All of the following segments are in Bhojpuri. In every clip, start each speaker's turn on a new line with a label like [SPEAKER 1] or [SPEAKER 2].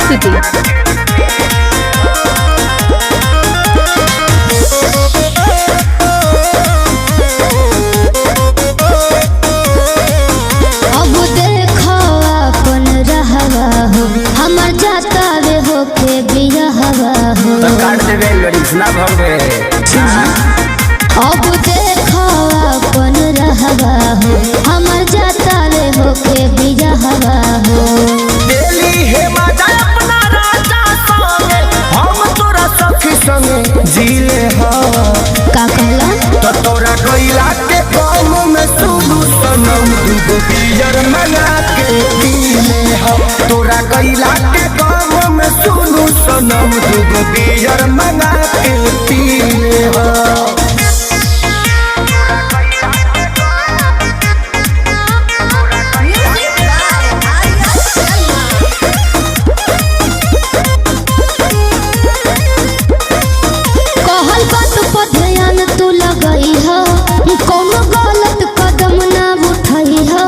[SPEAKER 1] सिटी।
[SPEAKER 2] अब देखो अपन रहवा हो हमर जाता वे हो के बियाहवा हो
[SPEAKER 3] तो काट देवे लड़ीस ना भगे।
[SPEAKER 2] अब देखो अपन रहवा हो हमर जाता वे हो के बियाहवा हो
[SPEAKER 3] दिल्ली है मजा अपना राजा संगे हम तोरा सखी संगे जीले हा
[SPEAKER 2] का कहला
[SPEAKER 3] तो तोरा गइला के काम में सुनु सनम दुगो बियर मंगा के पीले हा तोरा गइला के काम में सुनु सनम दुगो बियर मंगा के पीले हा।
[SPEAKER 2] कहल बात पर ध्यान तू लगई हो कोनो गलत कदम ना उठई हो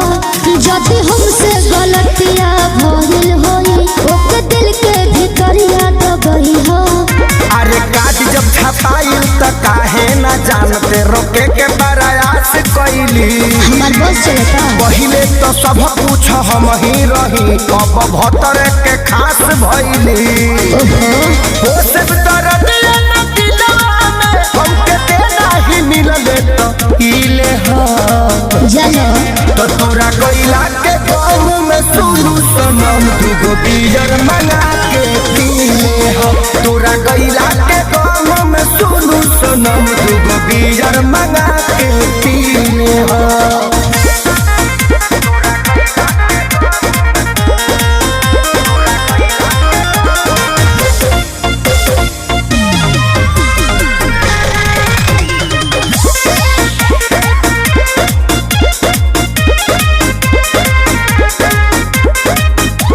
[SPEAKER 2] यदि हमसे गलतियां भइल होई ओके दिल के भीतरिया दबई हो
[SPEAKER 3] अरे काज जब छपाई त काहे ना जानते रोके के प्रयास कैली
[SPEAKER 2] हमार बस चलता
[SPEAKER 3] पहिले तो सब कुछ हम ही रही अब भतर के खास भइली हो सब दर्द न दिलवा में हमके देना ही मिलले तो इले हा
[SPEAKER 2] जानो
[SPEAKER 3] तो तोरा गइला के गाँव में सुनु सनम दुगो बियर मंगा के पीले हो तोरा गइला के गाँव में सुनु सनम दुगो बियर मंगा के पीले हो।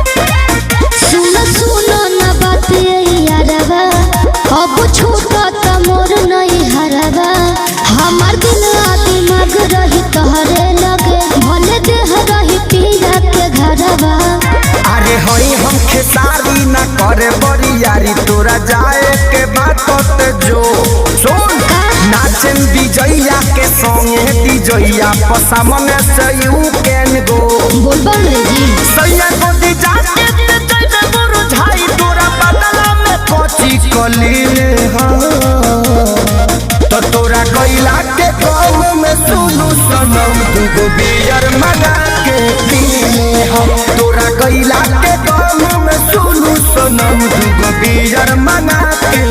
[SPEAKER 2] सुनो सुनो ना बात ये यारवा अब छूटा त मोर नहीं हरवा हमार दिल आ दिमाग रही तहरे लगे भले देह रही पीरा के घरवा
[SPEAKER 3] अरे हई हम खेसारी ना करे बड़ी यारी तोरा जाए के बात ते जो सुन नाचन विजया के संगे विजया पसामने से यू कैन गो
[SPEAKER 2] बोलबम रे जी
[SPEAKER 3] सैया को दी जाके ते जइबे गुरु झाई तोरा बदला में कोची कलीले हा तो तोरा गइला के गाँव में सुनु सनम दुगो बियर मंगा के पीले हा तोरा गइला के गाँव में सुनु सनम दुगो बियर मंगा के